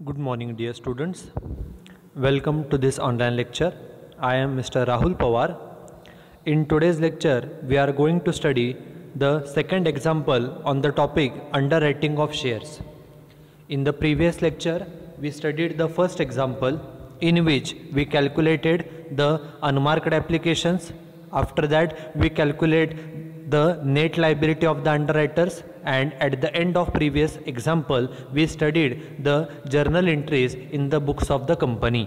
Good morning, dear students. Welcome to this online lecture. I am Mr. Rahul Pawar. In today's lecture, we are going to study the second example on the topic underwriting of shares. In the previous lecture, we studied the first example in which we calculated the unmarked applications. After that, we calculate the net liability of the underwriters, and at the end of previous example we studied the journal entries in the books of the company.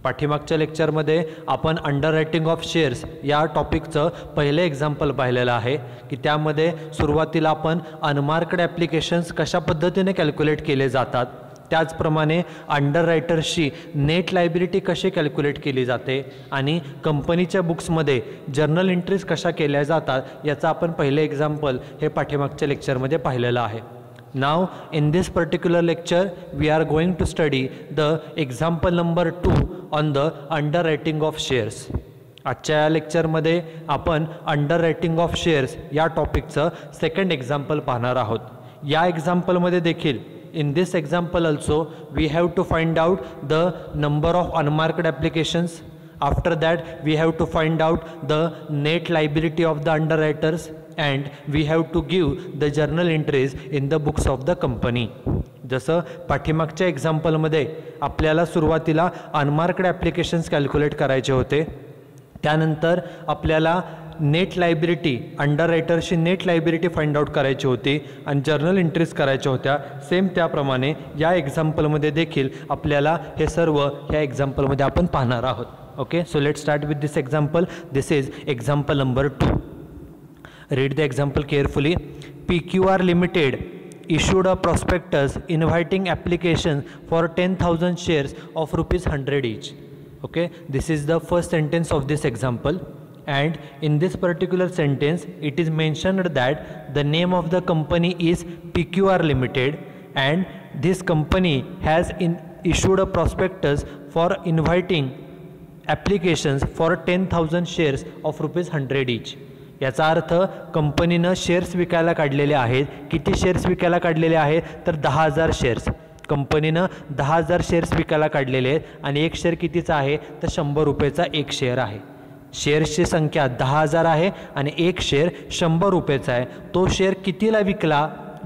पाठीमागच्या लेक्चरमध्ये आपण underwriting of shares या टॉपिकचं पहिले example पाहिलेलं आहे की त्यामध्ये सुरुवातीला आपण अनमार्क्ड ॲप्लिकेशन्स कशा पद्धतीने कॅल्क्युलेट केले जातात, त्याचप्रमाणे अंडररायटर्सची नेट लायबिलिटी कशी कॅल्क्युलेट केली जाते आणि कंपनीच्या बुक्समध्ये जर्नल एंट्रीज कशा केल्या जातात याचा आपण पहिले एक्झाम्पल हे पाठीमागच्या लेक्चरमध्ये पाहिलेलं आहे. Now in this particular lecture we are going to study the example number 2 on the underwriting of shares. आजच्या लेक्चरमध्ये आपण अंडररायटिंग ऑफ शेअर्स या टॉपिकचं सेकंड एक्झाम्पल पाहणार आहोत. या एक्झाम्पलमध्ये देखील in this example also we have to find out the number of unmarked applications. After that we have to find out the net liability of the underwriters and we have to give the journal entries in the books of the company. जसं पाठीमागच्या एक्झाम्पलमध्ये आपल्याला सुरुवातीला unmarked applications calculate करायचे होते, त्यानंतर आपल्याला net liability अंडररायटरची net liability find out करायची होती आणि जर्नल एंट्रीज करायच्या होत्या. सेम त्याप्रमाणे या एक्झाम्पलमध्ये देखील आपल्याला हे सर्व ह्या एक्झाम्पलमध्ये आपण पाहणार आहोत. Okay, so let start with this example. This is example number 2. Read the example carefully. PQR Limited issued a prospectus inviting applications for 10,000 shares of ₹100 each. Okay, this is the first sentence of this example, and in this particular sentence it is mentioned that the name of the company is PQR Limited and this company has issued a prospectus for inviting applications for 10,000 shares of ₹100 each. याचा अर्थ कंपनीनं shares विकायला काढलेले आहेत. किती shares विकायला काढलेले आहेत तर 10,000 शेअर्स. कंपनीनं 10,000 शेअर्स विकायला काढलेले आहेत आणि एक शेअर कितीचा आहे तर ₹100चा एक शेअर आहे. शेअर्सची संख्या 10,000 आहे आणि एक शेअर ₹100चा आहे. तो शेअर कितीला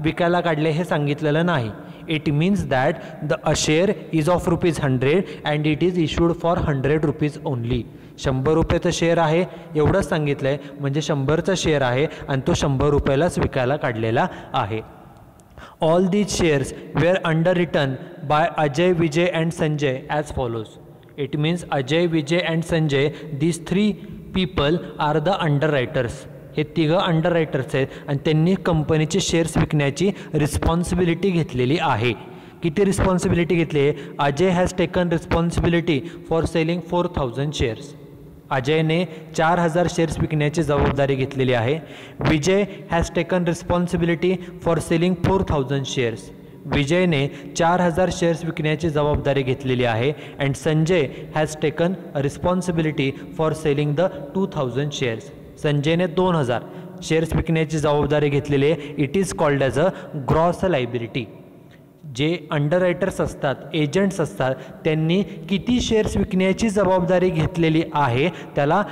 विकायला काढले हे सांगितलेलं नाही. It means that a share is of ₹100 and it is issued for ₹100 only. ₹100चं share आहे एवढंच सांगितलं आहे, म्हणजे 100चा शेअर आहे आणि तो ₹100लाच विकायला काढलेला आहे. All these shares were underwritten by Ajay, Vijay and Sanjay as follows. It means Ajay, Vijay and Sanjay, these three people are the underwriters. हे तिघं अंडररायटर्स आहेत आणि त्यांनी कंपनीचे शेअर्स विकण्याची रिस्पॉन्सिबिलिटी घेतलेली आहे. किती रिस्पॉन्सिबिलिटी घेतली आहे? Ajay has taken responsibility for selling 4,000 shares. अजयने 4,000 शेअर्स विकण्याची जबाबदारी घेतलेली आहे. Vijay has taken responsibility for selling 4,000 shares. विजयने 4,000 शेअर्स विकण्याची जबाबदारी घेतलेली आहे. And Sanjay has taken responsibility for selling the 2,000 shares. संजयने 2,000 शेअर्स विकण्याची जबाबदारी घेतलेली आहे. It is called as a gross liability. जे अंडररायटर्स असतात, एजंट्स असतात, त्यांनी किती शेअर्स विकण्याची जबाबदारी घेतलेली आहे त्याला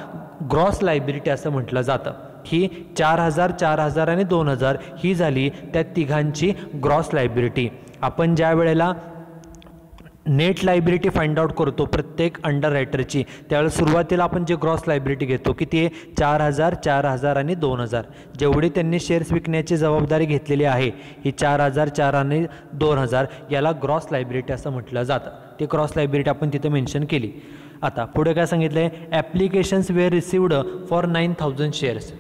ग्रॉस लायबिलिटी असं म्हटलं जातं. ही 4,000, 4,000 आणि 2,000 ही झाली त्या तिघांची ग्रॉस लायबिलिटी. आपण ज्या वेळेला नेट लायबिलिटी फाइंड आउट करतो प्रत्येक अंडररायटरची, त्यावेळेस सुरुवातीला आपण जे ग्रॉस लायबिलिटी घेतो किती आहे? 4,000, 4,000 आणि 2,000. जेवढी त्यांनी शेअर्स विकण्याची जबाबदारी घेतलेली आहे ही 4,000, 4 आणि 2,000 याला ग्रॉस लायबिलिटी असं म्हटलं जातं. ती ग्रॉस लायबिलिटी आपण तिथे मेन्शन केली. आता पुढे काय सांगितलं आहे? Applications were received for 9,000 shares.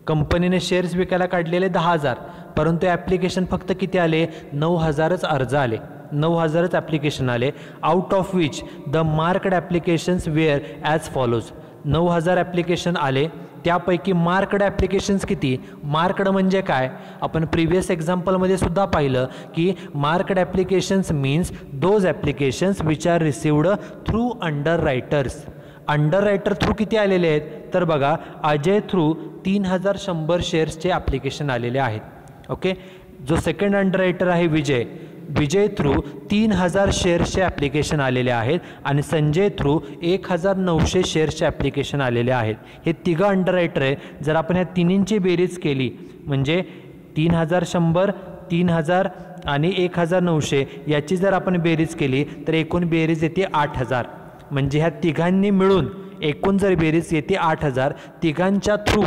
कंपनीने शेअर्स विकायला काढलेले 10,000, परंतु ॲप्लिकेशन फक्त किती आले? 9,000च अर्ज आले, 9,000च ॲप्लिकेशन आले. Out of which the marked applications wear as follows. 9,000 application आले, त्यापैकी मार्क्ड ॲप्लिकेशन्स किती? मार्क्ड म्हणजे काय? आपण प्रिव्हियस एक्झाम्पलमध्ये सुद्धा पाहिलं की marked applications means those applications which are received through underwriters. Underwriter through किती आलेले आहेत तर बघा, अजय थ्रू 3,100 शेअर्सचे ॲप्लिकेशन आलेले आहेत. ओके, जो सेकंड अंडररायटर आहे विजय, विजय थ्रू 3000 शेअर्सचे ॲप्लिकेशन आलेले आहेत आणि संजय थ्रू 1900 शेअर्सचे ॲप्लिकेशन आलेले आहेत. हे तिघं अंडररायटर आहे. जर आपण ह्या तिन्हींची बेरीज केली म्हणजे 3100, 3000 आणि 1900 याची जर आपण बेरीज केली तर एकूण बेरीज येते 8000. म्हणजे ह्या तिघांनी मिळून एकूण जर बेरीज येते 8000. तिघांच्या थ्रू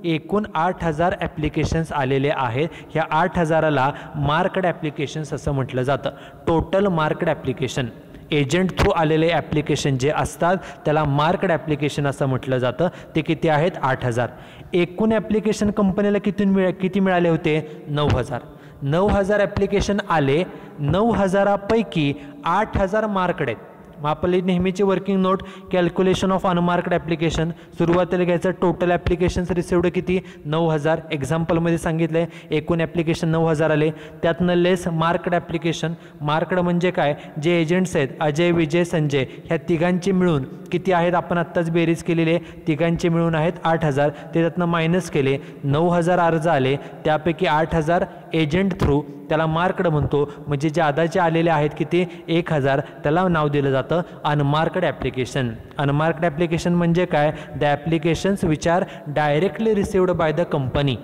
एकूण 8000 ॲप्लिकेशन्स आलेले आहेत. ह्या 8000ला मार्क्ड ॲप्लिकेशन्स असं म्हटलं जातं. Total marked application, agent through आलेले ॲप्लिकेशन जे असतात त्याला मार्क्ड ॲप्लिकेशन असं म्हटलं जातं. ते किती आहेत? 8000. एकूण ॲप्लिकेशन कंपनीला किती मिळाले होते? 9000. 9000 ॲप्लिकेशन आले. 9000पैकी 8000 मार्क्ड आहेत. मग आपली नेहमीची working note, calculation of unmarked application. सुरुवातीला घ्यायचं टोटल ॲप्लिकेशन्स रिसिव्ड किती? 9000. एक्झाम्पलमध्ये सांगितलं आहे एकूण ॲप्लिकेशन 9000 आले. त्यातनं लेस मार्क्ड ॲप्लिकेशन. मार्क्ड म्हणजे काय? जे एजंट्स आहेत अजय, विजय, संजय ह्या तिघांची मिळून किती आहेत? आपण आत्ताच बेरीज केलेली आहे. तिघांची मिळून आहेत 8000. ते त्यातनं मायनस केले. 9000 अर्ज आले, त्यापैकी 8000 एजंट थ्रू, त्याला मार्क्ड म्हणतो. म्हणजे जे आदाचे आलेले आहेत किती? 1000. त्याला नाव दिलं जातं अनमार्क्ड ॲप्लिकेशन. अनमार्क्ड ॲप्लिकेशन म्हणजे काय? The applications which are directly received by the company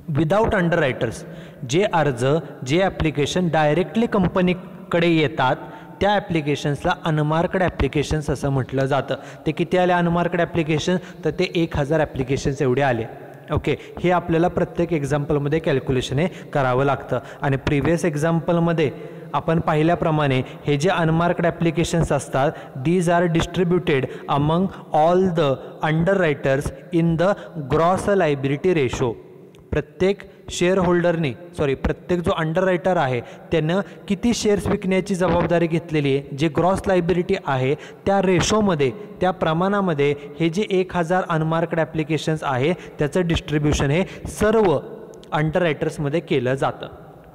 without underwriters. जे अर्ज, जे ॲप्लिकेशन डायरेक्टली कंपनीकडे येतात त्या ॲप्लिकेशन्सला अनमार्क्ड ॲप्लिकेशन्स असं म्हटलं जातं. ते किती आले अनमार्क्ड ॲप्लिकेशन? तर ते 1000 ॲप्लिकेशन्स एवढे आले. ओके, हे आपल्याला प्रत्येक एक्झाम्पलमध्ये कॅल्क्युलेशन हे करावं लागतं. आणि प्रिव्हियस एक्झाम्पलमध्ये आपण पाहिल्याप्रमाणे हे जे अनमार्क्ड ॲप्लिकेशन्स असतात these are distributed among all the underwriters in the gross liability ratio. प्रत्येक प्रत्येक जो अंडररायटर आहे त्यानं किती शेअर्स विकण्याची जबाबदारी घेतलेली आहे, जे ग्रॉस लायबिलिटी आहे त्या रेशोमध्ये, त्या प्रमाणामध्ये हे जे 1000 अनमार्क्ड ॲप्लिकेशन्स आहे त्याचं डिस्ट्रीब्युशन हे सर्व अंडररायटर्समध्ये केलं जातं.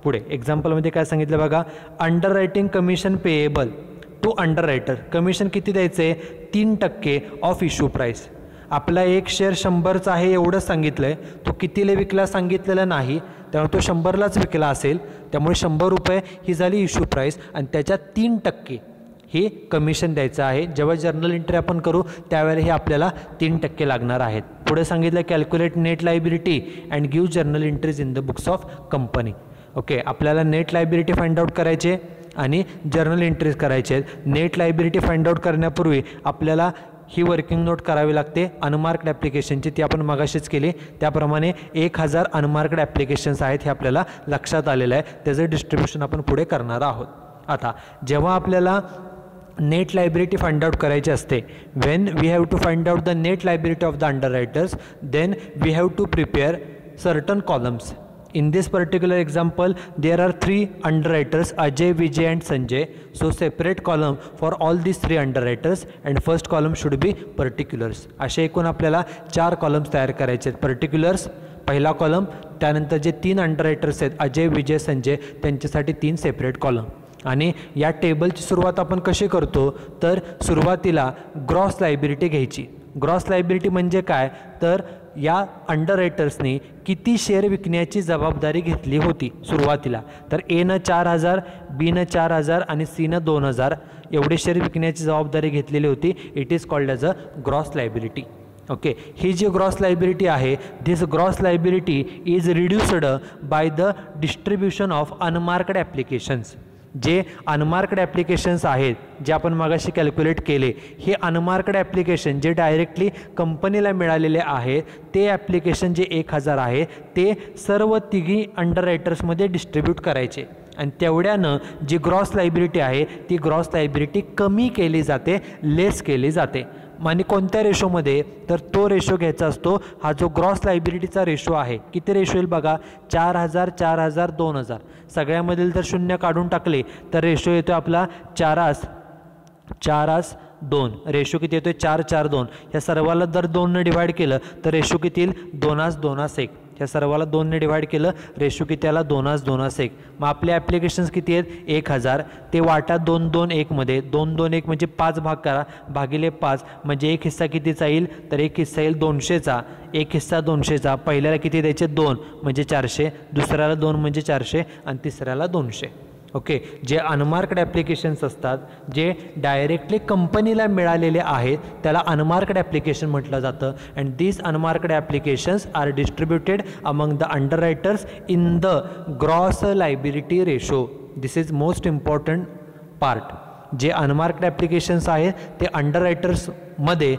पुढे एक्झाम्पलमध्ये काय सांगितलं बघा. Underwriting commission payable to underwriter. Commission किती द्यायचं आहे? 3% ऑफ इश्यू प्राईस. आपला एक शेअर 100चा आहे एवढंच सांगितलं आहे. तो कितीला विकला सांगितलेलं नाही, त्यामुळे तो 100लाच विकला असेल. त्यामुळे 100 रुपये ही झाली इश्यू प्राईस आणि त्याच्या 3% हे कमिशन द्यायचं आहे. जेव्हा जर्नल एंट्री आपण करू त्यावेळेला हे आपल्याला 3% लागणार आहेत. पुढे सांगितलं calculate net liability and give journal entries in the books of company. Okay, आपल्याला नेट लायबिलिटी फाइंड आउट करायचे आणि जर्नल एंट्रीज करायचे आहेत. नेट लायबिलिटी फाइंड आउट करण्यापूर्वी आपल्याला ही वर्किंग नोट करावी लागते अनमार्क्ड ॲप्लिकेशनची. ती आपण मगाशीच केली. त्याप्रमाणे 1000 अनमार्क्ड ॲप्लिकेशन्स आहेत हे आपल्याला लक्षात आलेलं आहे. त्याचं डिस्ट्रीब्युशन आपण पुढे करणार आहोत. आता जेव्हा आपल्याला नेट लायबिलिटी फाइंड आउट करायची असते, when we have to find out the net liability of the underwriters, then we have to prepare certain columns. In this particular example, there are 3 underwriters, Ajay, Vijay and Sanjay. So separate column for all these 3 underwriters and first column should be particulars. असे एकूण आपल्याला 4 columns तयार करायचे आहेत. Particulars पहिला column, त्यानंतर जे 3 अंडररायटर्स आहेत अजय, विजय, संजय त्यांच्यासाठी 3 सेपरेट कॉलम. आणि या टेबलची सुरुवात आपण कशी करतो तर सुरुवातीला ग्रॉस लायबिलिटी घ्यायची. ग्रॉस लायबिलिटी म्हणजे काय तर या अंडररायटर्सनी किती शेअर विकण्याची जबाबदारी घेतली होती सुरुवातीला. तर एनं 4000, बीनं 4000 आणि सीनं 2000 एवढे शेअर विकण्याची जबाबदारी घेतलेली होती. It is called as a gross liability. Okay, ही जी ग्रॉस लायबिलिटी आहे this gross liability is reduced by the distribution of unmarked applications. जे अनमार्क्ड ॲप्लिकेशन्स आहेत जे आपण मगाशी कॅल्क्युलेट केले, हे अनमार्क्ड ॲप्लिकेशन जे डायरेक्टली कंपनीला मिळालेले आहेत ते ॲप्लिकेशन जे 1000 आहे ते सर्व तिघी अंडररायटर्समध्ये डिस्ट्रीब्यूट करायचे. आणि तेवढ्यानं जी ग्रॉस लायबिलिटी आहे ती ग्रॉस लायबिलिटी कमी केली जाते, लेस केली जाते. आणि कोणत्या रेशोमध्ये तर तो रेशो घ्यायचा असतो हा जो ग्रॉस लायबिलिटीचा रेशो आहे. किती रेशो येईल बघा, 4000, 4000, 2000. सगळ्यामधील जर 0 काढून टाकले तर रेशो येतो आपला 4:2. रेशो किती येतोय 4:2. ह्या सर्वाला जर 2ने डिवाइड केलं तर रेशो किती येईल 2:1. ह्या सर्वाला 2ने डिवाइड केलं रेशो किती आला 2:1. मग आपले ॲप्लिकेशन्स किती आहेत 1000. ते वाटा 2:2:1 मध्ये 2:2:1 म्हणजे 5 भाग करा, भागिले 5 म्हणजे एक हिस्सा कितीचा येईल तर एक हिस्सा येईल 200चा. एक हिस्सा 200चा. पहिल्याला किती द्यायचे 2 म्हणजे 400, दुसऱ्याला 2 म्हणजे 400 आणि तिसऱ्याला 200. ओके, जे अनमार्क्ड ॲप्लिकेशन्स असतात, जे डायरेक्टली कंपनीला मिळालेले आहेत, त्याला अनमार्क्ड ॲप्लिकेशन म्हटलं जातं. And these unmarked applications are distributed among the underwriters in the gross liability ratio. This is most important part. जे अनमार्क्ड ॲप्लिकेशन्स आहेत ते अंडररायटर्समध्ये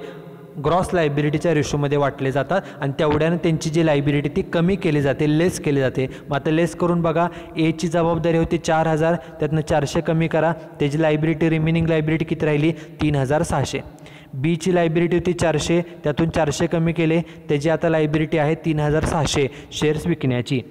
ग्रॉस लायबिलिटीच्या रेशोमध्ये वाटले जातात आणि तेवढ्यानं त्यांची जी लायबिलिटी ती कमी केली जाते, लेस केली जाते. मग आता लेस करून बघा, एची जबाबदारी होती 4,000, त्यातनं 400 कमी करा, त्याची लायबिलिटी रिमेनिंग लायबिलिटी किती राहिली 3,600. बीची लायबिलिटी होती 400, त्यातून 400 कमी केले, त्याची आता लायबिलिटी आहे 3,600 शेअर्स विकण्याची.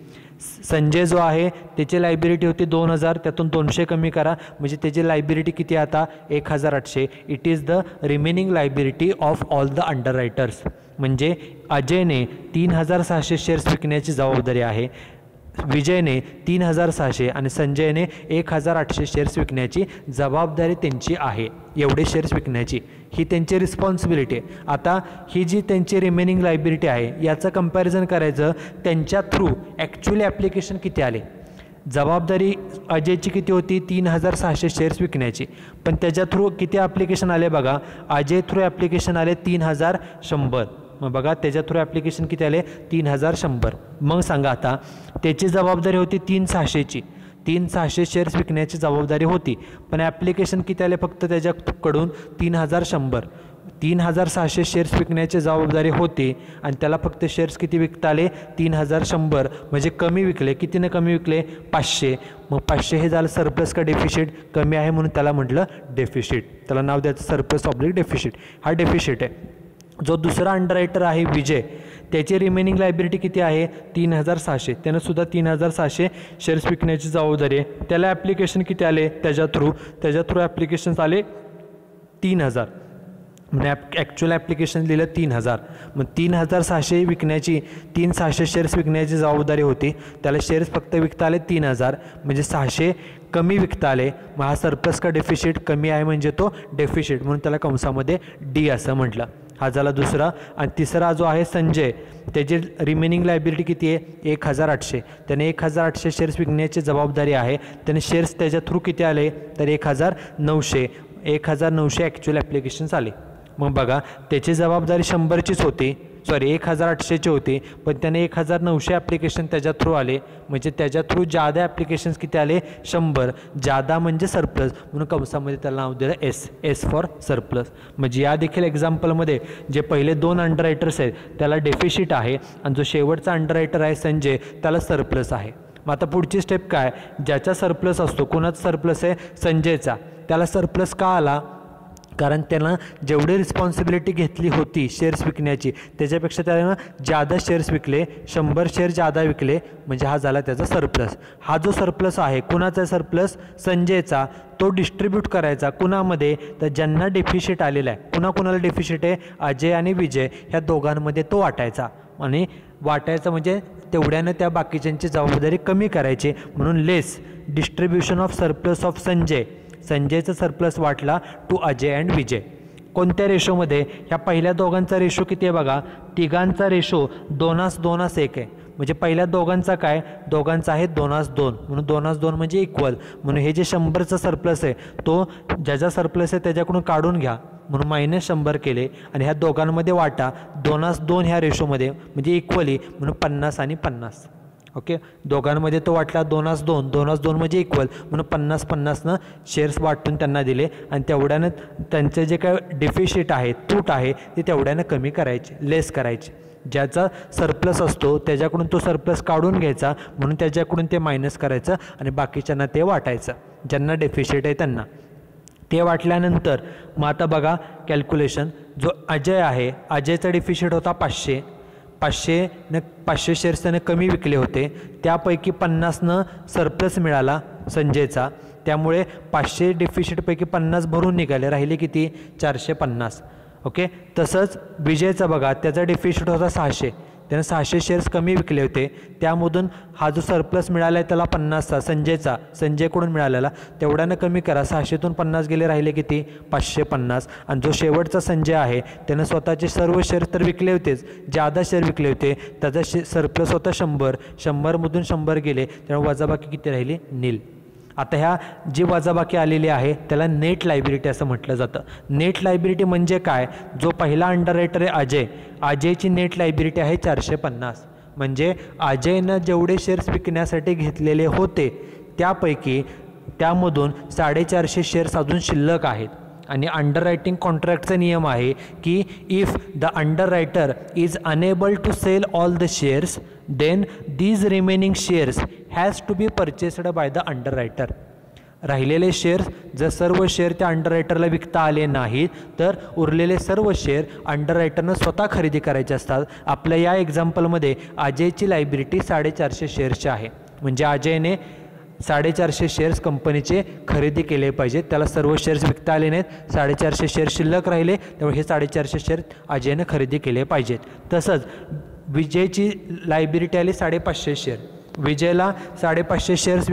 संजय जो आहे त्याची लायबिलिटी होती 2,000, त्यातून 200 कमी करा, म्हणजे त्याची लायबिलिटी किती आता 1,800. It is the remaining liability of all the underwriters. म्हणजे अजयने 3,600 शेअर्स विकण्याची जबाबदारी आहे, विजयने 3,600 आणि संजयने 1,800 शेअर्स विकण्याची जबाबदारी त्यांची आहे. एवढे शेअर्स विकण्याची ही त्यांची रिस्पॉन्सिबिलिटी आहे. आता ही जी त्यांची रिमेनिंग लायबिलिटी आहे याचं कंपॅरिझन करायचं, त्यांच्या थ्रू ॲक्च्युअली ॲप्लिकेशन किती आले. जबाबदारी अजयची किती होती 3,600 शेअर्स विकण्याची, पण त्याच्या थ्रू किती ॲप्लिकेशन आले बघा, अजय थ्रू ॲप्लिकेशन आले 3,100. मग बघा त्याच्या थ्रू ॲप्लिकेशन किती आले 3,100. मग सांगा आता त्याची जबाबदारी होती 3,600ची, 3,600 शेअर्स विकण्याची जबाबदारी होती, पण ॲप्लिकेशन किती आले फक्त त्याच्याकडून 3,100. 3,600 शेअर्स विकण्याची जबाबदारी होती आणि त्याला फक्त शेअर्स किती विकता आले 3,100, म्हणजे कमी विकले. कितीने कमी विकले 500. मग 500 हे झालं सरप्लस का डेफिशिट, कमी आहे म्हणून त्याला म्हटलं डेफिशिट. त्याला नाव द्यायचं सरप्लस ऑब्लिक डेफिशिट. हा डेफिशिट आहे. जो दुसरा अंडररायटर आहे विजय, त्याची रिमेनिंग लायबिलिटी किती आहे 3,600. त्यानं सुद्धा 3,600 शेअर्स विकण्याची जबाबदारी आहे. त्याला ॲप्लिकेशन किती आले त्याच्या थ्रू ॲप्लिकेशन्स आले 3,000. म्हणजे ॲक्च्युअल ॲप्लिकेशन लिहिलं 3,000. मग 3,600 विकण्याची 3,600 शेअर्स विकण्याची जबाबदारी होती, त्याला शेअर्स फक्त विकता आले 3,000, म्हणजे 600 कमी विकता आले. मग हा सरप्लस का डेफिशिट, कमी आहे म्हणजे तो डेफिशिट, म्हणून त्याला कंसामध्ये डी असं म्हटलं. हा झाला दुसरा. आणि तिसरा जो आहे संजय, त्याची रिमेनिंग लायबिलिटी किती आहे 1,800. त्याने 1,800 शेअर्स विकण्याची जबाबदारी आहे. त्याने शेअर्स त्याच्या थ्रू किती आले तर 1,900. 1,900 ॲक्च्युअल ॲप्लिकेशन्स आले. मग बघा त्याची जबाबदारी 100चीच होती, 1,800ची होती, पण त्याने 1,900 ॲप्लिकेशन त्याच्या थ्रू आले, म्हणजे त्याच्या थ्रू जादा ॲप्लिकेशन्स किती आले 100. जादा म्हणजे सरप्लस, म्हणून कंसामध्ये त्याला नाव दिलं एस फॉर सरप्लस. म्हणजे या देखील एक्झाम्पलमध्ये जे पहिले 2 अंडररायटर्स आहेत त्याला डेफिशिट आहे आणि जो शेवटचा अंडररायटर आहे संजय त्याला सरप्लस आहे. मग आता पुढची स्टेप काय, ज्याचा सरप्लस असतो, कोणाचा सरप्लस आहे संजयचा, त्याला सरप्लस का आला, कारण त्यानं जेवढी रिस्पॉन्सिबिलिटी घेतली होती शेअर्स विकण्याची त्याच्यापेक्षा त्यानं जादा शेअर्स विकले, 100 शेअर जादा विकले, म्हणजे हा झाला त्याचा सरप्लस. हा जो सरप्लस आहे कुणाचा सरप्लस संजयचा, तो डिस्ट्रीब्यूट करायचा कुणामध्ये तर ज्यांना डेफिशिट आलेला आहे. कुणाकुणाला डेफिशिट आहे अजय आणि विजय, ह्या दोघांमध्ये तो वाटायचा. आणि वाटायचं म्हणजे तेवढ्यानं त्या बाकीच्यांची जबाबदारी कमी करायची, म्हणून less distribution of surplus of Sanjay. संजयचा सरप्लस वाटला टू अजय अँड विजय. कोणत्या रेशोमध्ये, ह्या पहिल्या दोघांचा रेशो किती आहे बघा, तिघांचा रेशो 2:1 आहे. म्हणजे पहिल्या दोघांचा काय, दोघांचा आहे 2:2, म्हणून 2:2 म्हणजे इक्वल. म्हणून हे जे 100चा सरप्लस आहे तो ज्याचा सरप्लस आहे त्याच्याकडून काढून घ्या, म्हणून -100 केले आणि ह्या दोघांमध्ये वाटा 2:2 ह्या रेशोमध्ये, म्हणजे इक्वली, म्हणून 50 आणि 50. ओके, दोघांमध्ये तो वाटला 2:2 म्हणजे इक्वल, म्हणून 50-50नं शेअर्स वाटून त्यांना दिले आणि तेवढ्यानं त्यांचे जे काय डेफिशिट आहे, तूट आहे, ते तेवढ्यानं कमी करायचे, लेस करायचे. ज्याचा सरप्लस असतो त्याच्याकडून तो सरप्लस काढून घ्यायचा, म्हणून त्याच्याकडून ते मायनस करायचं आणि बाकीच्यांना ते वाटायचं, ज्यांना डेफिशिट आहे त्यांना. ते वाटल्यानंतर मग आता बघा कॅल्क्युलेशन, जो अजय आहे अजयचा डेफिशिट होता 500 शेअर्स त्याने कमी विकले होते, त्यापैकी 50नं सरप्लस मिळाला संजयचा, त्यामुळे 500 डेफिशिटपैकी 50 भरून निघाले, राहिले किती 450. ओके, तसंच विजयचा बघा, त्याचा डेफिशिट होता 600, त्याने 600 शेअर्स कमी विकले होते, त्यामधून हा जो सरप्लस मिळाला आहे त्याला 50चा संजयकडून मिळालेला, तेवढ्यानं कमी करा, 600तून 50 गेले, राहिले किती 550. आणि जो शेवटचा संजय आहे त्यानं स्वतःचे सर्व शेअर्स तर विकले होतेच, जादा शेअर विकले होते, त्याचा सरप्लस होता 100, 100मधून 100 गेले, त्यामुळे वजाबाकी किती राहिली 0. आता ह्या जी वजाबाकी आलेली आहे त्याला नेट लायबिलिटी असं म्हटलं जातं. नेट लायबिलिटी म्हणजे काय, जो पहिला अंडररायटर आहे अजयची नेट लायबिलिटी आहे 450. म्हणजे अजयनं जेवढे शेअर्स विकण्यासाठी घेतलेले होते त्यामधून 450 शेअर्स अजून शिल्लक आहेत. आणि अंडररायटिंग कॉन्ट्रॅक्टचा नियम आहे की if the underwriter is unable to sell all the shares then these remaining shares has to be purchased by the underwriter. राहिलेले शेअर्स जर सर्व शेअर त्या अंडररायटरला विकता आले नाहीत तर उरलेले सर्व शेअर अंडररायटरनं स्वतः खरेदी करायचे असतात. आपल्या या एक्झाम्पलमध्ये अजयची लायबिलिटी 450 शेअर्सची आहे. म्हणजे अजयने 450 शेअर्स कंपनीचे खरेदी केले पाहिजेत. त्याला सर्व शेअर्स विकता आले नाहीत, 450 शेअर्स शिल्लक राहिले, त्यामुळे हे 450 शेअर्स अजयने खरेदी केले पाहिजेत. तसंच विजयची लायबिलिटी आली 550 शेअर. विजयला 550 शेअर्स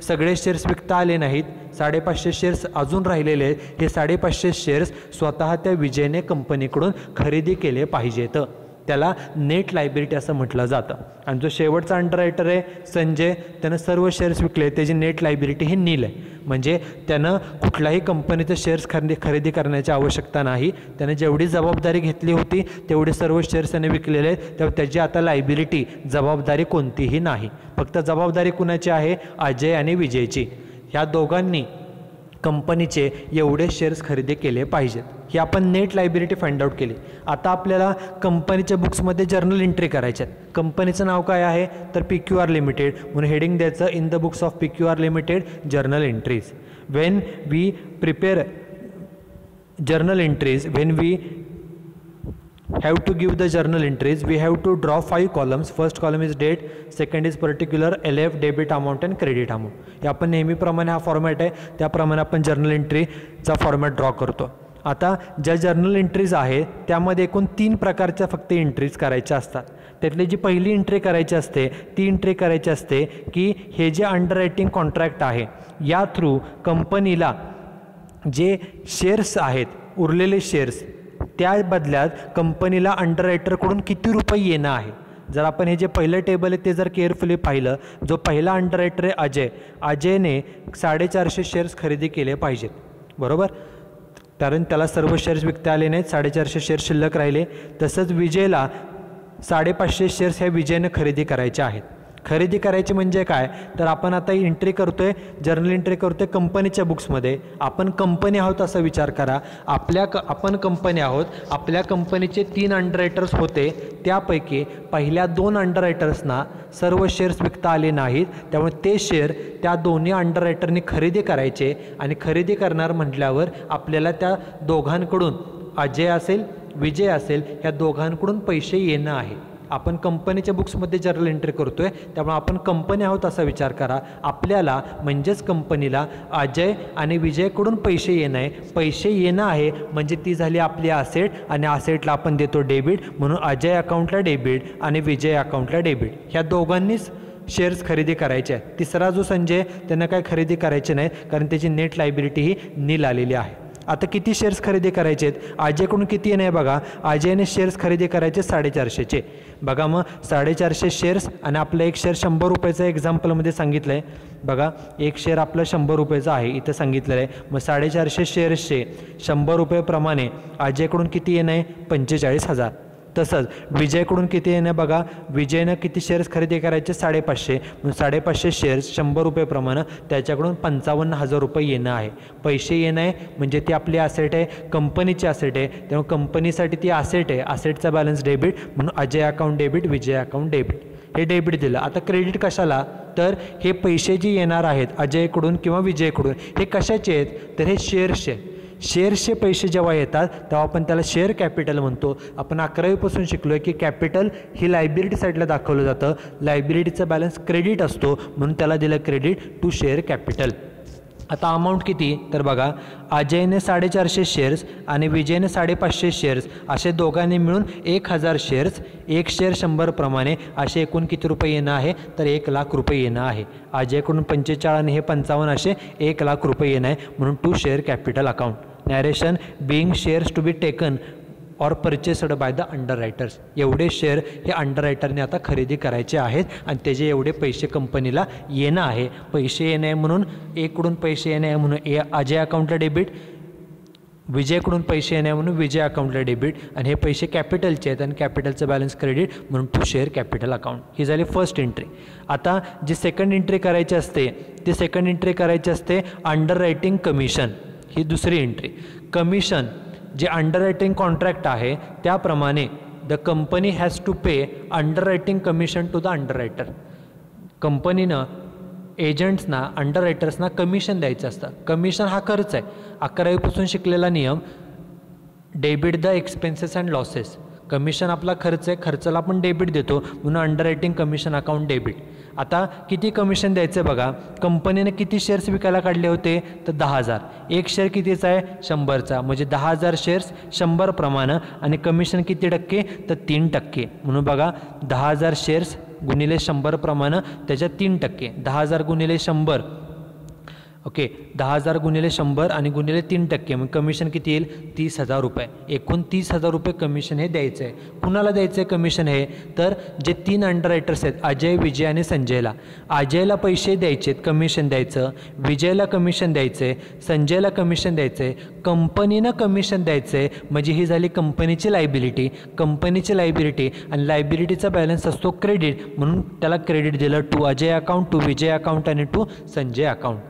सगळे शेअर्स विकता आले नाहीत, 550 शेअर्स अजून राहिलेले आहेत. हे 550 शेअर्स स्वतः त्या विजयने कंपनीकडून खरेदी केले पाहिजेत. त्याला नेट लायबिलिटी असं म्हटलं जातं. आणि जो शेवटचा अंडररायटर आहे संजय, त्यानं सर्व शेअर्स विकले, त्याची नेट लायबिलिटी ही नील आहे. म्हणजे त्यानं कुठल्याही कंपनीचे शेअर्स खरेदी करण्याची आवश्यकता नाही. त्याने जेवढी जबाबदारी घेतली होती तेवढे सर्व शेअर्स त्याने विकलेले आहेत, तेव्हा त्याची आता लायबिलिटी जबाबदारी कोणतीही नाही. फक्त जबाबदारी कुणाची आहे, अजय आणि विजयची. ह्या दोघांनी कंपनीचे एवढे शेअर्स खरेदी केले पाहिजेत. ही आपण नेट लायबिलिटी फाइंड आउट केली. आता आपल्याला कंपनीच्या बुक्समध्ये जर्नल एंट्री करायच्या आहेत. कंपनीचं नाव काय आहे तर PQR लिमिटेड, म्हणून हेडिंग द्यायचं in the books of PQR limited journal entries. When we prepare journal entries, when we have to give the journal entries, we have to draw 5 columns. First column is date, second is particular, LF, debit amount and credit amount. हे आपण नेहमीप्रमाणे हा format आहे त्याप्रमाणे आपण journal एंट्रीचा format draw करतो. आता ज्या जर्नल एंट्रीज आहेत त्यामध्ये एकूण 3 प्रकारच्या फक्त एंट्रीज करायच्या असतात. त्यातली जी पहिली एंट्री करायची असते ती एंट्री करायची असते की हे जे अंडररायटिंग कॉन्ट्रॅक्ट आहे या थ्रू कंपनीला जे शेअर्स आहेत उरलेले शेअर्स त्या बदल्यात कंपनीला अंडररायटरकडून किती रुपये येणं आहे. जर आपण हे जे पहिलं टेबल आहे ते जर केअरफुली पाहिलं, जो पहिला अंडररायटर आहे अजयने 450 शेअर्स खरेदी केले पाहिजेत, बरोबर, कारण त्याला सर्व शेअर्स विकता आले नाहीत, 450 शेअर्स शिल्लक राहिले. तसंच विजयला 550 शेअर्स ह्या विजयने खरेदी करायचे आहेत. खरेदी करायची म्हणजे काय तर आपण आता एंट्री करतोय, जर्नल एंट्री करतोय कंपनीच्या बुक्समध्ये. आपण कंपनी आहोत असा विचार करा. आपण कंपनी आहोत, आपल्या कंपनीचे 3 अंडररायटर्स होते, त्यापैकी पहिल्या 2 अंडररायटर्सना सर्व शेअर्स विकता आले नाहीत, त्यामुळे ते शेअर त्या दोन्ही अंडररायटरनी खरेदी करायचे. आणि खरेदी करणार म्हटल्यावर आपल्याला त्या दोघांकडून, अजय असेल विजय असेल, ह्या दोघांकडून पैसे येणं आहे. आपण कंपनीच्या बुक्समध्ये जर्नल एंट्री करतोय त्यामुळे आपण कंपनी आहोत असा विचार करा. आपल्याला म्हणजेच कंपनीला अजय आणि विजयकडून पैसे येणं आहे. पैसे येणं आहे म्हणजे ती झाली आपली असेट, आणि असेटला आपण देतो डेबिट, म्हणून अजय अकाउंटला डेबिट आणि विजय अकाउंटला डेबिट. ह्या दोघांनीच शेअर्स खरेदी करायचे आहेत. तिसरा जो संजय त्यांना काय खरेदी करायचे नाही कारण त्याची नेट लायबिलिटी ही नील आलेली आहे. आता किती शेअर्स खरेदी करायचे आहेत, अजयकडून किती येणे बघा. अजयने शेअर्स खरेदी करायचे 450चे. बघा मग 450 शेअर्स आणि आपलं एक शेअर 100 रुपयाचं एक्झाम्पलमध्ये सांगितलं आहे. बघा एक शेअर आपलं 100 रुपयाचं आहे इथं सांगितलेलं आहे. मग 450 शेअर्सचे 100 रुपयेप्रमाणे अजयकडून किती येणं आहे 45,000. तसंच विजयकडून किती येणं बघा. विजयनं किती शेअर्स खरेदी करायचे 550. मग 550 शेअर्स 100 रुपयेप्रमाणे त्याच्याकडून 55,000 रुपये येणं आहे. पैसे येणं आहे म्हणजे ती आपली ॲसेट आहे, कंपनीची ॲसेट आहे, त्यामुळे कंपनीसाठी ती ॲसेट आहे. ॲसेटचा बॅलन्स डेबिट, म्हणून अजय अकाउंट डेबिट, विजय अकाउंट डेबिट. हे डेबिट दिलं. आता क्रेडिट कशाला तर हे पैसे जे येणार आहेत अजयकडून किंवा विजयकडून हे कशाचे आहेत तर हे शेअर्सचे. शेअर्सचे पैसे जेव्हा येतात तेव्हा आपण त्याला शेअर कॅपिटल म्हणतो. आपण 11वीपासून शिकलो आहे की कॅपिटल ही लायबिलिटी साईडला दाखवलं जातं. लायबिलिटीचा बॅलन्स क्रेडिट असतो म्हणून त्याला दिलं क्रेडिट टू शेअर कॅपिटल. आता अमाऊंट किती तर बघा अजयने 450 शेअर्स आणि विजयने 550 शेअर्स असे दोघांनी मिळून 1000 शेअर्स, एक शेअर 100 प्रमाणे असे एकूण किती रुपये येणं आहे तर 1,00,000 रुपये येणं आहे. अजयकडून 45 आणि हे 55 असे 1,00,000 रुपये येणं आहे म्हणून to share capital account. Narration being shares to be taken or purchased by the underwriters. एवढे शेअर हे अंडररायटरने आता खरेदी करायचे आहेत आणि त्याचे एवढे पैसे कंपनीला येणं आहे. पैसे येणे म्हणून एकडून पैसे येणे म्हणून अजय अकाउंटला डेबिट, विजयकडून पैसे येणे म्हणून विजय अकाउंटला डेबिट आणि हे पैसे कॅपिटलचे आहेत आणि कॅपिटलचं बॅलन्स क्रेडिट म्हणून टू शेअर कॅपिटल अकाउंट. ही झाली फर्स्ट एंट्री. आता जी सेकंड एंट्री करायची असते ती सेकंड एंट्री करायची असते अंडररायटिंग कमिशन. ही दुसरी एंट्री. कमिशन जे अंडररायटिंग कॉन्ट्रॅक्ट आहे त्याप्रमाणे the company has to pay underwriting commission to the underwriter. कंपनीनं एजंट्सना अंडररायटर्सना कमिशन द्यायचं असतं. कमिशन हा खर्च आहे. 11वीपासून शिकलेला नियम, debit the expenses and losses. Commission आपला खर्च आहे, खर्चाला आपण डेबिट देतो म्हणून अंडररायटिंग कमिशन अकाउंट डेबिट. आता किती कमिशन द्यायचं आहे बघा. कंपनीने किती शेअर्स विकायला काढले होते तर 10,000. एक शेअर कितीचा आहे 100चा, म्हणजे 10,000 शेअर्स 100 प्रमाणे आणि कमिशन किती टक्के तर 3%. म्हणून बघा 10,000 शेअर्स गुणिले 100 प्रमाणे त्याच्या 3%. 10,000 गुणिले 100, ओके, 10,000 गुणिले 100 आणि गुणिले 3%, मग कमिशन किती येईल 30,000 रुपये. एकूण 30,000 रुपये कमिशन हे द्यायचं आहे. कुणाला द्यायचं आहे कमिशन हे तर जे 3 अंडररायटर्स आहेत अजय, विजय आणि संजयला. अजयला पैसे द्यायचे आहेत, कमिशन द्यायचं, विजयला कमिशन द्यायचं आहे, संजयला कमिशन द्यायचं आहे, कंपनीनं कमिशन द्यायचं आहे. म्हणजे ही झाली कंपनीची लायबिलिटी. कंपनीची लायबिलिटी आणि लायबिलिटीचा बॅलन्स असतो क्रेडिट म्हणून त्याला क्रेडिट दिलं to Ajay account, to Vijay account आणि टू संजय अकाउंट.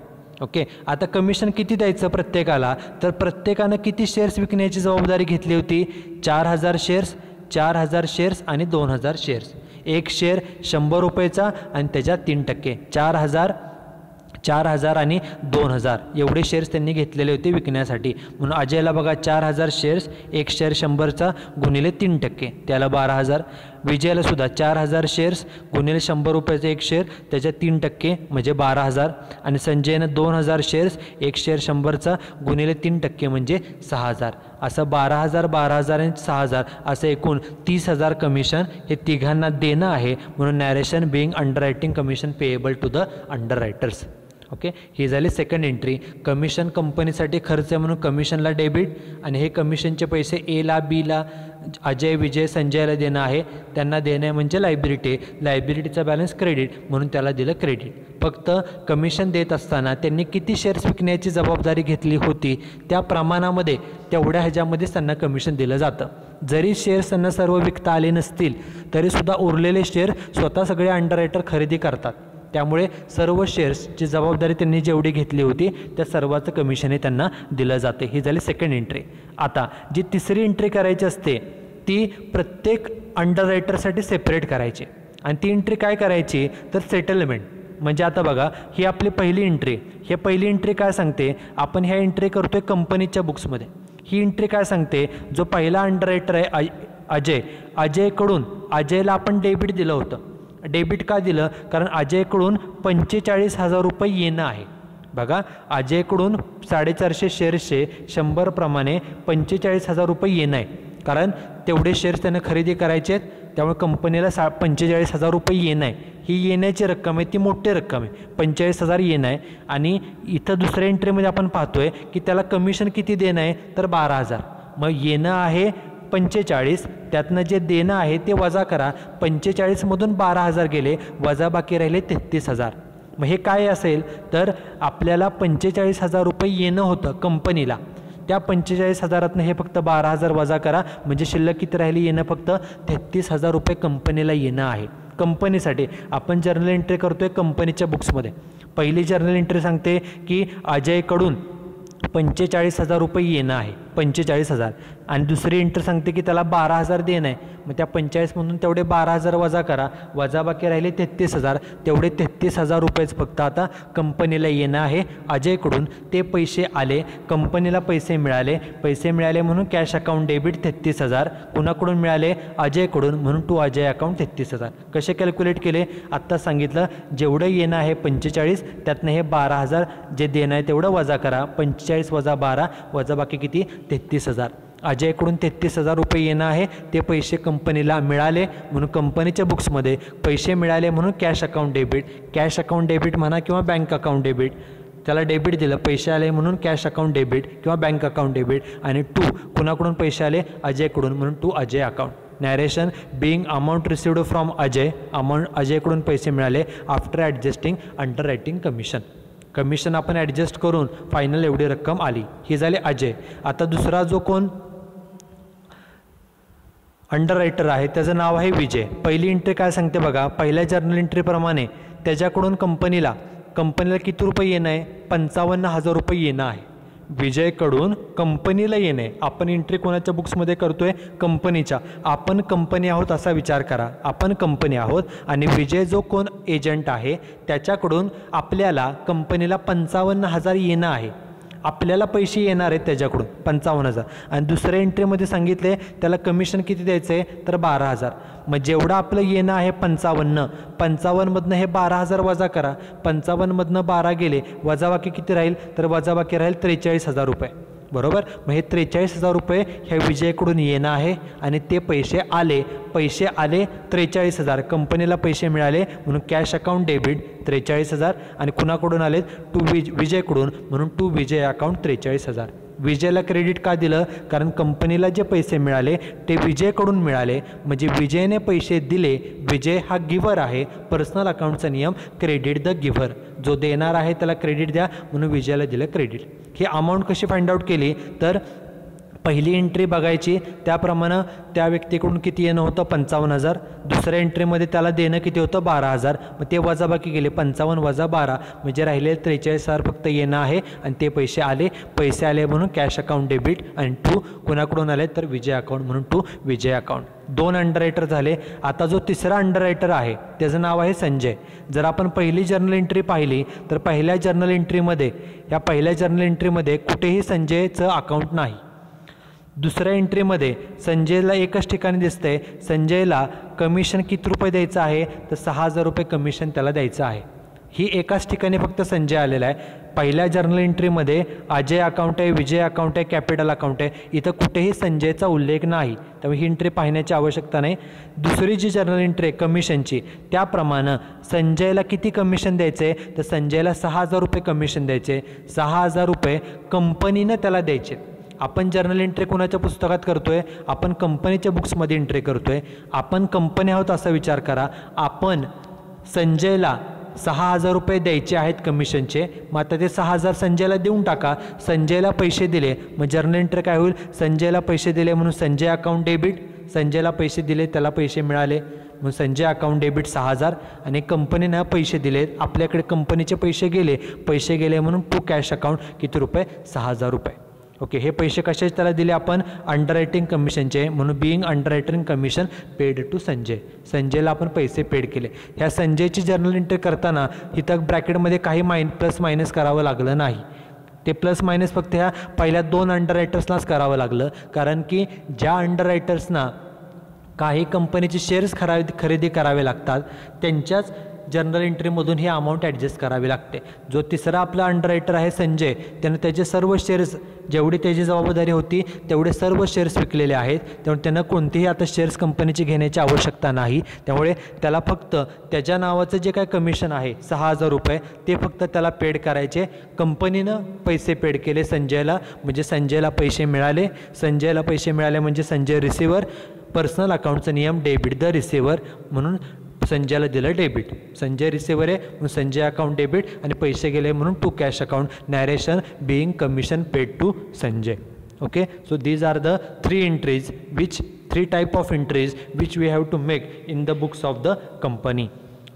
ओके. आता कमिशन किती द्यायचं प्रत्येकाला तर प्रत्येकानं किती शेअर्स विकण्याची जबाबदारी घेतली होती 4,000 शेअर्स, 4,000 शेअर्स आणि 2,000 शेअर्स. एक शेअर 100 रुपयेचा आणि त्याच्या 3%. 4,000 आणि 2,000 एवढे शेअर्स त्यांनी घेतलेले होते विकण्यासाठी. म्हणून अजयला बघा 4,000 शेअर्स, एक शेअर 100चा गुणिले 3%, त्याला 12,000. विजयला सुद्धा 4,000 शेअर्स गुणिले 100 रुपयाचं एक शेअर त्याच्या 3% म्हणजे 12,000. आणि संजयनं 2,000 शेअर्स, एक शेअर 100चा गुणिले 3% म्हणजे 6,000. असं 12,000, 12,000 आणि 6,000 असं एकूण 30,000 कमिशन हे तिघांना देणं आहे. म्हणून narration being underwriting commission payable to the underwriters. Okay. ही झाली सेकंड एंट्री. कमिशन कंपनीसाठी खर्च आहे म्हणून कमिशनला डेबिट आणि हे कमिशनचे पैसे एला, बीला, अजय, विजय, संजयला देणं आहे. त्यांना देणं आहे म्हणजे लायबिलिटी. लायबिलिटीचा बॅलन्स क्रेडिट म्हणून त्याला दिलं क्रेडिट. फक्त कमिशन देत असताना त्यांनी किती शेअर्स विकण्याची जबाबदारी घेतली होती त्या प्रमाणामध्ये तेवढ्या ह्याच्यामध्येच त्यांना कमिशन दिलं जातं. जरी शेअर्स त्यांना सर्व विकता आले नसतील तरीसुद्धा उरलेले शेअर स्वतः सगळे अंडररायटर खरेदी करतात. त्यामुळे सर्व शेअर्सची जबाबदारी त्यांनी जेवढी घेतली होती त्या सर्वाचं कमिशन हे त्यांना दिलं जाते. ही झाली सेकंड एंट्री. आता जी तिसरी एंट्री करायची असते ती प्रत्येक अंडररायटरसाठी सेपरेट करायची आणि ती एंट्री काय करायची तर सेटलमेंट. म्हणजे आता बघा ही आपली पहिली एंट्री. हे पहिली एंट्री काय सांगते, आपण ह्या एंट्री करतोय कंपनीच्या बुक्समध्ये. ही एंट्री काय सांगते, जो पहिला अंडररायटर आहे अजय, अजयकडून अजयला आपण डेबिट दिलं होतं. डेबिट का दिलं कारण अजयकडून 45,000 रुपये येणं आहे. बघा अजयकडून 450 शेअर्सचे 100 प्रमाणे 45,000 रुपये येणं आहे. कारण तेवढे शेअर्स त्यानं खरेदी करायचे आहेत त्यामुळे कंपनीला 45,000 रुपये येणं आहे. ही येण्याची रक्कम आहे ती मोठी रक्कम आहे. 45,000 येणं आहे. आणि इथं दुसऱ्या एंट्रीमध्ये आपण पाहतोय की त्याला कमिशन किती देणं आहे तर 12,000. मग येणं आहे 45, त्यातनं जे देणं आहे ते वजा करा. 45मधून 12,000 गेले, वजा बाकी राहिले 33,000. मग हे काय असेल तर आपल्याला 45,000 रुपये येणं होतं कंपनीला. त्या 45,000तनं हे फक्त 12,000 वजा करा म्हणजे शिल्लक किती राहिली येणं फक्त 33,000 रुपये कंपनीला येणं आहे. कंपनीसाठी आपण जर्नल एंट्री करतोय कंपनीच्या बुक्समध्ये. पहिली जर्नल एंट्री सांगते की अजयकडून 45,000 रुपये येणं आहे, 45,000. आणि दुसरी एंट्री सांगते की त्याला 12,000 देणं आहे. मग त्या 45मधून तेवढे 12,000 वजा करा, वजा बाकी राहिले 33,000. तेवढे 33,000 रुपयेच फक्त आता कंपनीला येणं आहे अजयकडून. ते पैसे आले, कंपनीला पैसे मिळाले म्हणून कॅश अकाउंट डेबिट 33,000. कुणाकडून मिळाले अजयकडून म्हणून टू अजय अकाउंट 33,000. कसे कॅल्क्युलेट केले आत्ता सांगितलं. जेवढं येणं आहे 45 त्यातनं हे 12,000 जे देणं आहे तेवढं वजा करा. 45 वजा 12 वजा बाकी किती 33,000. अजयकडून 33,000 रुपये येणं आहे. ते पैसे कंपनीला मिळाले म्हणून कंपनीच्या बुक्समध्ये पैसे मिळाले म्हणून cash account debit, cash account debit म्हणा किंवा बँक अकाउंट डेबिट. त्याला डेबिट दिलं, पैसे आले म्हणून कॅश अकाउंट डेबिट किंवा बँक अकाउंट डेबिट. आणि 2 कुणाकडून पैसे आले, अजयकडून, म्हणून 2 Ajay account. Narration being amount received from Ajay, अजयकडून पैसे मिळाले after adjusting underwriting commission. Commission आपण ॲडजस्ट करून फायनल एवढी रक्कम आली. ही झाली अजय. आता दुसरा जो कोण अंडर रायटर आहे त्याचं नाव आहे विजय. पहिली एंट्री काय सांगते बघा, पहिल्या जर्नल एंट्रीप्रमाणे त्याच्याकडून कंपनीला किती रुपये येणं आहे, 55,000 रुपये येणं आहे. विजयकडून कंपनीला येणे. आपण एंट्री कोणाच्या बुक्समध्ये करतोय, कंपनीच्या. आपण कंपनी आहोत असा विचार करा, आपण कंपनी आहोत आणि विजय जो कोण एजंट आहे त्याच्याकडून आपल्याला कंपनीला 55,000 येणं आहे. आपल्याला पैसे येणार आहेत त्याच्याकडून 55,000. आणि दुसऱ्या एंट्रीमध्ये सांगितले त्याला कमिशन किती द्यायचं आहे, तर 12,000. मग जेवढं आपलं येणं आहे 55मधनं हे 12,000 वजा करा. 55मधनं 12 गेले, वजाबाकी किती राहील, तर वजाबाकी राहील 43,000 रुपये. बरोबर. मग हे 43,000 रुपये ह्या विजयकडून येणं आहे आणि ते पैसे आले 43,000. कंपनीला पैसे मिळाले म्हणून कॅश अकाउंट डेबिट 43,000. आणि कुणाकडून आले, विजयकडून, म्हणून विजय अकाउंट 43,000. विजयला क्रेडिट का दिलं, कारण कंपनीला जे पैसे मिळाले ते विजयकडून मिळाले. म्हणजे विजयने पैसे दिले. विजय हा गिव्हर आहे. पर्सनल अकाउंटचा नियम क्रेडिट द गिव्हर. जो देणार आहे त्याला क्रेडिट द्या, म्हणून विजयाला दिलं क्रेडिट. ही अमाऊंट कशी फाइंड आउट केली, तर पहिली एंट्री बघायची, त्याप्रमाणे त्या व्यक्तीकडून किती येणं होतं 55,000. दुसऱ्या एंट्रीमध्ये त्याला देणं किती होतं 12,000. मग ते वजाबाकी गेले, 55 वजा 12 म्हणजे राहिले 43,000 फक्त येणं आहे. आणि ते पैसे आले म्हणून कॅश अकाउंट डेबिट. आणि 2 कुणाकडून आले, तर विजय अकाउंट, म्हणून 2 विजय अकाउंट. 2 अंडर रायटर झाले. आता जो तिसरा अंडर रायटर आहे त्याचं नाव आहे संजय. जर आपण पहिली जर्नल एंट्री पाहिली तर पहिल्या जर्नल एंट्रीमध्ये कुठेही संजयचं अकाउंट नाही. दुसऱ्या एंट्रीमध्ये संजयला एकच ठिकाणी दिसतंय, संजयला कमिशन किती रुपये द्यायचं आहे, तर 6,000 रुपये कमिशन त्याला द्यायचं आहे. ही एकाच ठिकाणी फक्त संजय आलेला आहे. पहिल्या जर्नल एंट्रीमध्ये अजय अकाउंट आहे, विजय अकाउंट आहे, कॅपिटल अकाउंट आहे. इथं कुठेही संजयचा उल्लेख नाही, त्यामुळे ही एंट्री पाहण्याची आवश्यकता नाही. दुसरी जी जर्नल एंट्री आहे कमिशनची, त्याप्रमाणे संजयला किती कमिशन द्यायचे, तर संजयला 6,000 रुपये कमिशन द्यायचे. 6,000 रुपये कंपनीनं त्याला द्यायचे. आपण जर्नल एंट्री कोणाच्या पुस्तकात करतोय, आपण कंपनीच्या बुक्समध्ये एंट्री करतोय. आपण कंपनी आहोत असा विचार करा. आपण संजयला 6,000 रुपये द्यायचे आहेत कमिशनचे. मग आता ते 6,000 संजयला देऊन टाका. संजयला पैसे दिले, मग जर्नल एंट्री काय होईल, संजयला पैसे दिले म्हणून संजय अकाउंट डेबिट. संजयला पैसे दिले, त्याला पैसे मिळाले म्हणून संजय अकाउंट डेबिट 6,000. आणि कंपनीनं पैसे दिले, आपल्याकडे कंपनीचे पैसे गेले म्हणून 2 कॅश अकाउंट किती रुपये, 6,000 रुपये. ओके. हे पैसे कशाचे त्याला दिले आपण, अंडर रायटिंग कमिशनचे, म्हणून being underwriting commission paid to Sanjay. संजयला आपण पैसे पेड केले. ह्या संजयची जर्नल एंट्री करताना इथं ब्रॅकेटमध्ये काही प्लस मायनस करावं लागलं नाही. ते प्लस मायनस फक्त ह्या पहिल्या 2 अंडर रायटर्सनाच करावं लागलं, कारण की ज्या अंडर रायटर्सना काही कंपनीचे शेअर्स खरेदी करावे लागतात त्यांच्याच जर्नल एंट्रीमधून ही अमाऊंट ॲडजस्ट करावी लागते. जो तिसरा आपला अंडर रायटर आहे संजय, त्यानं त्याचे सर्व शेअर्स, जेवढी त्याची जबाबदारी होती तेवढे सर्व शेअर्स विकलेले आहेत. त्यामुळे त्यांना कोणतेही आता शेअर्स कंपनीची घेण्याची आवश्यकता नाही. त्यामुळे त्याला फक्त त्याच्या नावाचं जे काय कमिशन आहे 6,000 रुपये ते फक्त त्याला पेड करायचे. कंपनीनं पैसे पेड केले संजयला, म्हणजे संजयला पैसे मिळाले. संजयला पैसे मिळाले म्हणजे संजय रिसिव्हर. पर्सनल अकाउंटचा नियम डेबिट द रिसिव्हर, म्हणून संजयला दिलं डेबिट. संजय रिसिव्हर आहे म्हणून संजय अकाउंट डेबिट. आणि पैसे गेले म्हणून 2 cash account. Narration being commission paid to Sanjay. Okay, so these are the 3 type of entries which we have to make in the books of the company.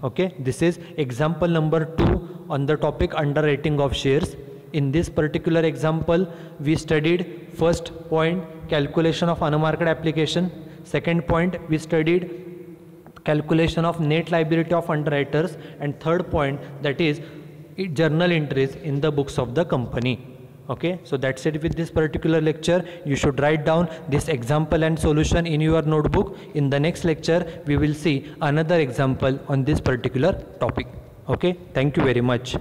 Okay, this is example number 2 on the topic underwriting of shares. In this particular example we studied first point, calculation of unmarked application. Second point, we studied calculation of net liability of underwriters. And third point, that is journal entries in the books of the company. Okay, so that's it with this particular lecture. You should write down this example and solution in your notebook. In the next lecture we will see another example on this particular topic. Okay, thank you very much.